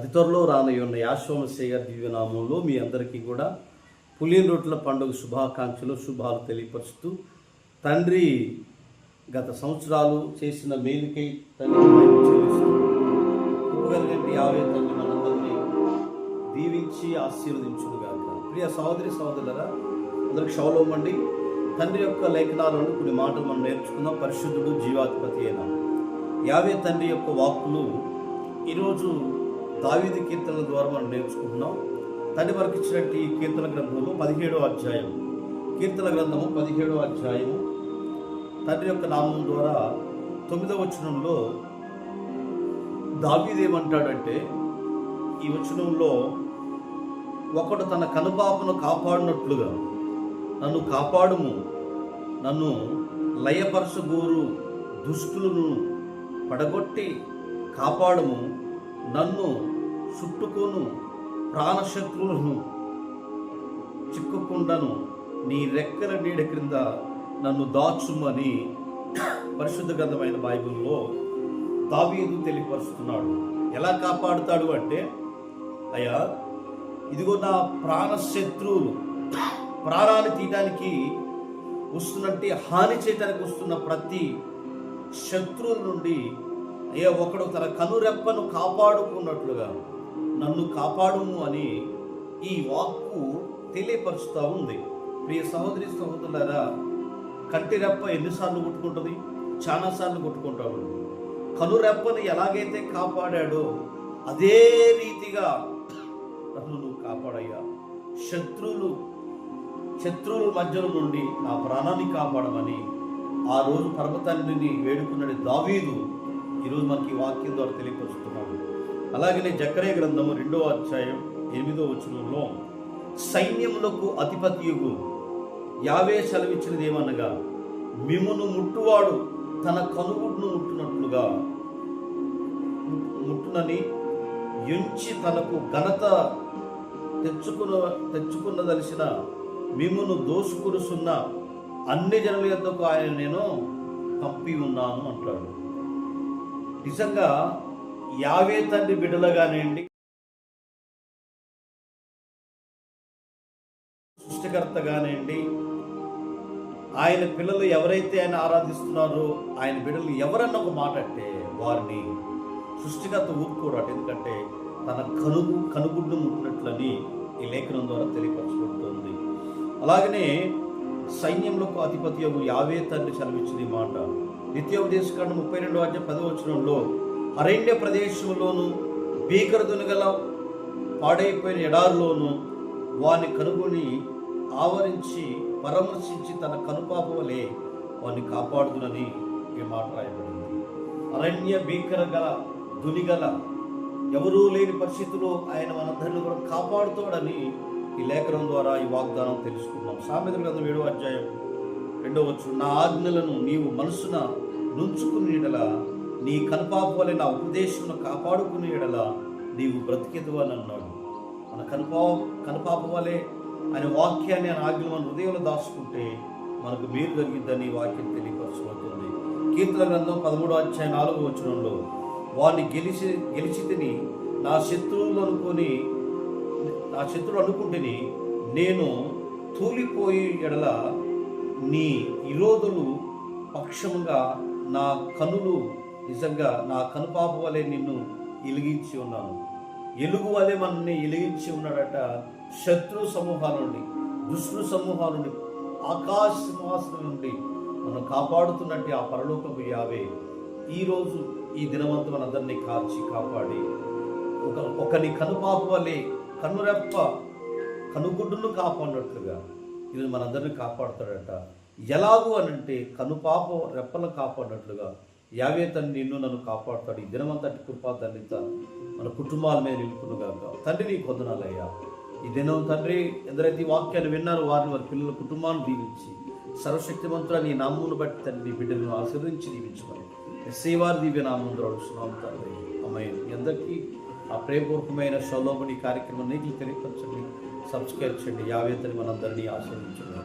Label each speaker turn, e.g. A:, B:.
A: అతి త్వరలో రానయ్యున్న యాశ్వమసయ్య గారి దివ్యనామంలో మీ అందరికీ కూడా పులియన్ రొట్టెల పండుగ శుభాలు తెలియపరుస్తూ తండ్రి గత సంవత్సరాలు చేసిన మేలుకై తండ్రి చెల్లిస్తూ కృపగలిగిన యావే తండ్రి మనందరినీ దీవించి ఆశీర్వదించునుగాక. ప్రియ సహోదరి సహోదరులరా, అందరికి క్షవలోమండి. తండ్రి యొక్క లేఖనాలను కొన్ని మాటలు మనం నేర్చుకున్నాం. పరిశుద్ధుడు జీవాధిపతి అయిన యావే తండ్రి యొక్క వాక్కులు ఈరోజు దావీదు కీర్తనల ద్వారా మనం నేర్చుకుంటున్నాం. తండ్రి వరకు ఇచ్చినట్టు ఈ కీర్తన గ్రంథము 17వ అధ్యాయం, కీర్తన గ్రంథము 17వ అధ్యాయము తండ్రి యొక్క నామం ద్వారా 9వ వచనంలో దావీదు ఏమంటాడంటే, ఈ వచనంలో ఒకడు తన కనుపాపను కాపాడినట్లుగా నన్ను కాపాడుము, నన్ను లయపరచగోరు దుష్టులను పడగొట్టి కాపాడుము, నన్ను చుట్టుకొను ప్రాణశత్రువులను చిక్కుకుండను నీ రెక్కల నీడ క్రింద నన్ను దాచుమని పరిశుద్ధ గ్రంథమైన బైబిల్లో దావీదు తెలియపరుస్తున్నాడు. ఎలా కాపాడుతాడు అంటే, అయ్యా ఇదిగో నా ప్రాణశత్రువులు ప్రాణాన్ని తీయడానికి వస్తున్నట్టు హాని చేయడానికి వస్తున్న ప్రతి శత్రువుల నుండి అయ్యా ఒకడు తన కనురెప్పను కాపాడుకున్నట్లుగా నన్ను కాపాడుము అని ఈ వాక్కు తెలియపరుస్తూ ఉంది. ప్రియ సహోదరి సహోదరులారా, కంటి రెప్ప ఎన్నిసార్లు కొట్టుకుంటుంది? చాలాసార్లు కొట్టుకుంటాడు. కనురెప్పను ఎలాగైతే కాపాడాడో అదే రీతిగా నన్ను నువ్వు కాపాడయ్యా. శత్రువుల మధ్యలో నుండి నా ప్రాణాన్ని కాపాడమని ఆ రోజు పర్వతాన్ని వేడుకున్నాడు దావీదు. ఈరోజు మనకి వాక్యం ద్వారా తెలియపరుస్తున్నాడు. అలాగనే జకర్యా గ్రంథము 2వ అధ్యాయం 8వ వచనంలో సైన్యములకు అధిపతియగు యావే సెలవిచ్చినది ఏమనగా, మిమ్మును ముట్టువాడు తన కనుగుడ్ను ముట్టునని ఎంచి తనకు ఘనత తెచ్చుకున్నదలిసిన మిమ్మును దోసుకురుసున్న అన్ని జనుల యొద్దకు ఆయన నేను పంపి ఉన్నాను అంటాడు. నిజంగా యావే తండ్రి బిడ్డలుగానేండి, సృష్టికర్తగానేండి, ఆయన పిల్లలు ఎవరైతే ఆయన ఆరాధిస్తున్నారో ఆయన బిడ్డలు ఎవరన్నా ఒక మాట అంటే వారిని సృష్టికర్త ఊరుకోరాడు. ఎందుకంటే తన కనుగుడ్డు ముట్టినట్లని ఈ లేఖనం ద్వారా తెలియపరచబడుతుంది. అలాగనే సైన్యములకు అధిపతియగు యావే తండ్రి సెలవిచ్చిన మాట ద్వితీయోపదేశకాండం 32వ అధ్యాయం 10వ వచనంలో, అరణ్య ప్రదేశంలోను భీకరదుని గల పాడైపోయిన ఎడారిలోను వాని కనుగొని ఆవరించి పరామర్శించి తన కనుపాప వలె వాడిని కాపాడుదునని ఈ మాట రాయబడింది. అరణ్య భీకర గల దునిగల ఎవరూ లేని పరిస్థితుల్లో ఆయన మనందరిని కూడా కాపాడుతాడని ఈ లేఖనం ద్వారా ఈ వాగ్దానం తెలుసుకున్నాం. సామెతల గ్రంథం 7వ అధ్యాయం 2వ వచనం, నా ఆజ్ఞలను నీవు మనసున నుంచుకుని ఎడల, నీ కనుపాప వలె నా ఉపదేశమును కాపాడుకునే ఎడల నీవు బ్రతికెదు అని అన్నాడు. మన కనుపాప వలె ఆయన వాక్యాన్ని ఆయన ఆజ్ఞలు మన హృదయంలో దాచుకుంటే మనకు మేలు జరిగిద్దని వాక్యం తెలియపరచబడుతుంది. కీర్తన గ్రంథం 13వ అధ్యాయం 4వ వచనంలో, వాడిని గెలిచి తిని నా శత్రువులు అనుకుంటేని నేను తూలిపోయి ఎడల నీ విరోధులు పక్షముగా నా కనులు నిజంగా నా కనుపాప వలె నిన్ను ఎలిగించి ఉన్నాను. ఎలుగు వలె మనల్ని ఎలిగించి ఉన్నాడట. శత్రు సమూహాల నుండి, దుష్టు సమూహాల నుండి, ఆకాశ సింహాసనం నుండి మనం కాపాడుతున్నట్టు ఆ పరలోకపు యావే ఈరోజు ఈ దినవంతు మనందరినీ కాపాడి ఒకని కనుపాప వలె కనుగుడ్డును కాపాడినట్లుగా ఈరోజు మనందరినీ కాపాడుతాడట. ఎలాగూ అనంటే కనుపాప రెప్పలను కాపాడినట్లుగా యావే తండ్రి నిన్ను నన్ను కాపాడుతాడు. ఈ దినమంతటి కృపా తండ్రిత మన కుటుంబాల మీద నిలుపునుగాక. తండ్రి నీకు వందనాలయ్యా. ఈ దినం తండ్రి ఎందరైతే ఈ వాక్యాన్ని విన్నారో వారిని వారి పిల్లల కుటుంబాన్ని దీవించి సర్వశక్తిమంతుల నీ నామమును బట్టి తండ్రి బిడ్డలను ఆశీర్వదించి దీవించమని సేవారి దివ్య నామం అడుగుతున్నాం తండ్రి. అమ్మాయి అందరికీ ఆ ప్రేమపూర్వకమైన షలోబని కార్యక్రమం నీకు తెలియపరచండి, సబ్స్క్రైబ్ చేయండి. యావే తండ్రి మనందరినీ ఆశీర్వదించండి.